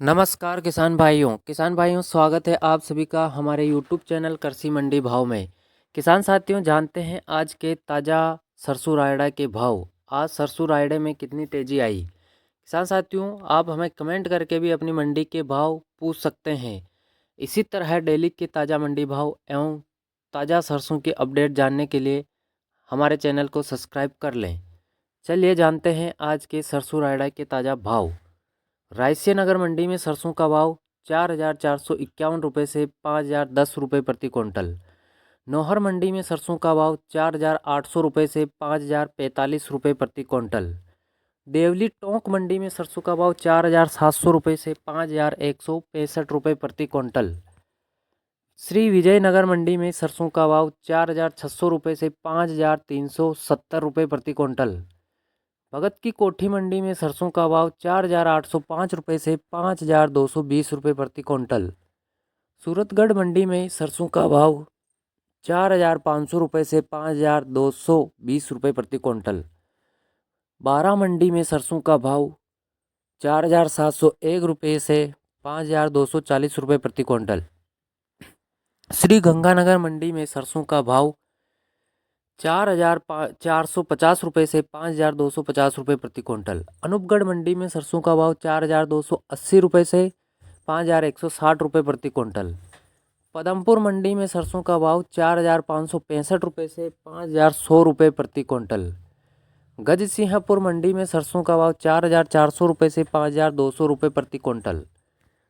नमस्कार किसान भाइयों स्वागत है आप सभी का हमारे यूट्यूब चैनल कृषि मंडी भाव में। किसान साथियों जानते हैं आज के ताज़ा सरसों रायड़ा के भाव। आज सरसों रायड़े में कितनी तेज़ी आई। किसान साथियों आप हमें कमेंट करके भी अपनी मंडी के भाव पूछ सकते हैं। इसी तरह डेली के ताज़ा मंडी भाव एवं ताज़ा सरसों के अपडेट जानने के लिए हमारे चैनल को सब्सक्राइब कर लें। चलिए जानते हैं आज के सरसों रायड़ा के ताज़ा भाव। रायसेन नगर मंडी में सरसों का भाव 4,451 रुपये से 5,010 रुपये प्रति क्विंटल। नौहर मंडी में सरसों का भाव 4,800 रुपये से 5,045 रुपये प्रति क्विंटल। देवली टोंक मंडी में सरसों का भाव 4,700 रुपये से 5,165 रुपये प्रति क्विंटल। श्री विजयनगर मंडी में सरसों का भाव 4,600 रुपये से 5,370 रुपये प्रति क्विंटल। भगत की कोठी मंडी में सरसों का भाव 4,805 रुपये से 5,220 रुपये प्रति क्विंटल। सूरतगढ़ मंडी में सरसों का भाव 4,500 रुपये से 5,220 रुपये प्रति क्विंटल। बारा मंडी में सरसों का भाव 4,701 रुपये से 5,240 रुपये प्रति क्विंटल। श्री गंगानगर मंडी में सरसों का भाव 4,450 रुपये से 5,250 रुपये प्रति क्विंटल। अनूपगढ़ मंडी में सरसों का भाव 4,280 रुपये से 5,160 रुपये प्रति क्विंटल। पदमपुर मंडी में सरसों का भाव 4,565 रुपये से 5,100 रुपये प्रति क्विंटल। गजसिंहपुर मंडी में सरसों का भाव 4,400 रुपये से 5,200 रुपये प्रति क्विंटल।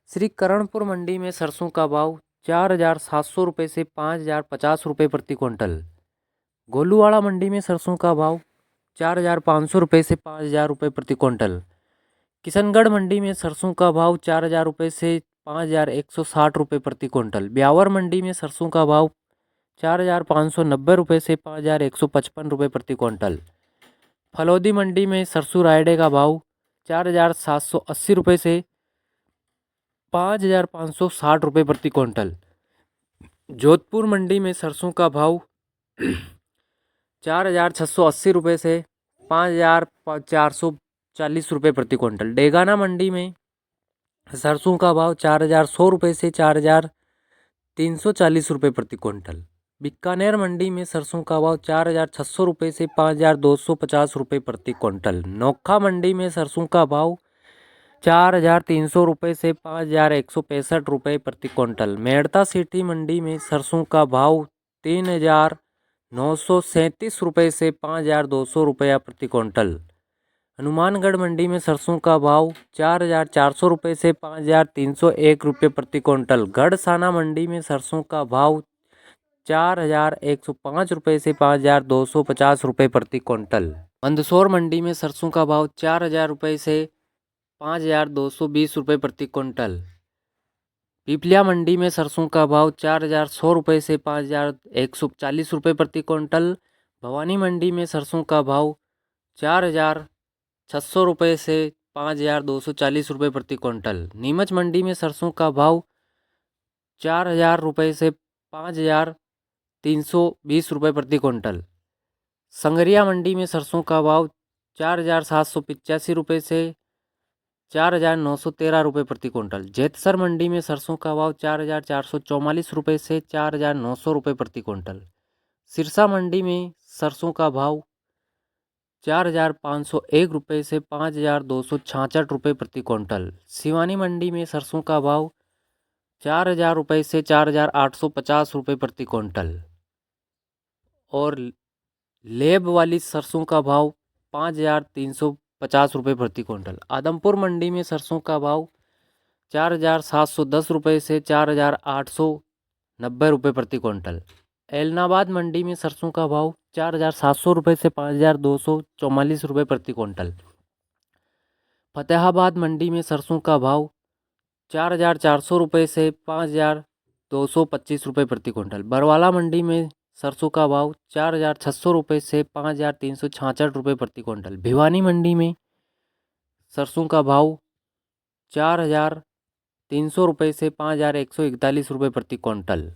श्री करणपुर मंडी में सरसों का भाव 4,700 रुपये से 5,050 रुपये प्रति क्विंटल। गोलूवाड़ा मंडी में सरसों का भाव 4,500 रुपये से 5,000 रुपये प्रति क्विंटल। किशनगढ़ मंडी में सरसों का भाव 4,000 रुपये से 5,160 रुपये प्रति क्विंटल। ब्यावर मंडी में सरसों का भाव 4,590 रुपये से 5,155 रुपये प्रति क्विंटल। फलौदी मंडी में सरसों रायड़े का भाव 4,780 रुपये से 5,560 रुपये प्रति क्विंटल। जोधपुर मंडी में सरसों का भाव 4,680 रुपये से 5,440 रुपये प्रति क्विंटल। डेगाना मंडी में सरसों का भाव 4,100 रुपये से 4,340 रुपये प्रति क्विंटल। बीकानेर मंडी में सरसों का भाव 4,600 रुपये से 5,250 रुपये प्रति क्विंटल। नोखा मंडी में सरसों का भाव 4,300 रुपये से 5,165 रुपये प्रति क्विंटल। मेड़ता सिटी मंडी में सरसों का भाव 3,937 रुपये से 5,200 रुपया प्रति क्विंटल। हनुमानगढ़ मंडी में सरसों का भाव 4,400 रुपये से 5,301 रुपये प्रति क्विंटल। गढ़साना मंडी में सरसों का भाव 4,105 रुपये से 5,250 रुपये प्रति क्विंटल। मंदसौर मंडी में सरसों का भाव 4,000 रुपये से 5,220 रुपये प्रति क्विंटल। पिपलिया मंडी में सरसों का भाव 4,100 रुपये से 5,140 रुपये प्रति क्विंटल। भवानी मंडी में सरसों का भाव 4,600 रुपये से 5,240 रुपये प्रति क्विंटल। नीमच मंडी में सरसों का भाव 4,000 रुपये से 5,320 रुपये प्रति क्विंटल। संगरिया मंडी में सरसों का भाव 4,785 रुपये से 4,913 रुपये प्रति क्विंटल। जेतसर मंडी में सरसों का भाव 4,444 रुपये से 4,900 रुपये प्रति क्विंटल। सिरसा मंडी में सरसों का भाव 4,501 रुपये से 5,266 रुपये प्रति क्विंटल। सिवानी मंडी में सरसों का भाव 4,000 रुपये से 4,850 रुपये प्रति क्विंटल। और लेब वाली सरसों का भाव 5,350 रुपये प्रति क्विंटल। आदमपुर मंडी में सरसों का भाव 4,710 रुपये से 4,890 रुपये प्रति क्विंटल। एलनाबाद मंडी में सरसों का भाव 4,700 रुपये से 5,244 रुपये प्रति क्विंटल। फतेहाबाद मंडी में सरसों का भाव 4,400 रुपये से 5,225 रुपये प्रति क्विंटल। बरवाला मंडी में सरसों का भाव 4,600 रुपये से 5,366 रुपये प्रति क्विंटल। भिवानी मंडी में सरसों का भाव 4,300 रुपये से 5,141 रुपये प्रति क्विंटल।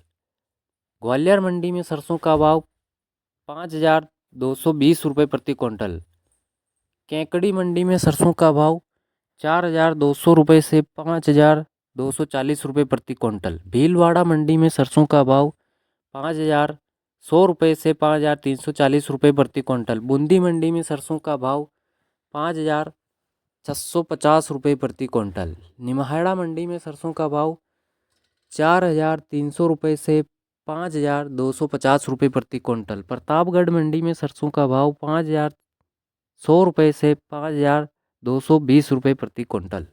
ग्वालियर मंडी में सरसों का भाव 5,220 रुपये प्रति क्विंटल। केकड़ी मंडी में सरसों का भाव 4,200 रुपये से 5,240 रुपये प्रति क्विंटल। भीलवाड़ा मंडी में सरसों का भाव 5,100 रुपये से 5,340 रुपये प्रति क्विंटल। बूंदी मंडी में सरसों का भाव 5,650 रुपये प्रति क्विंटल। निमाड़ा मंडी में सरसों का भाव 4,300 रुपये से 5,250 रुपये प्रति क्विंटल। प्रतापगढ़ मंडी में सरसों का भाव 5,100 रुपये से 5,220 रुपये प्रति क्विंटल।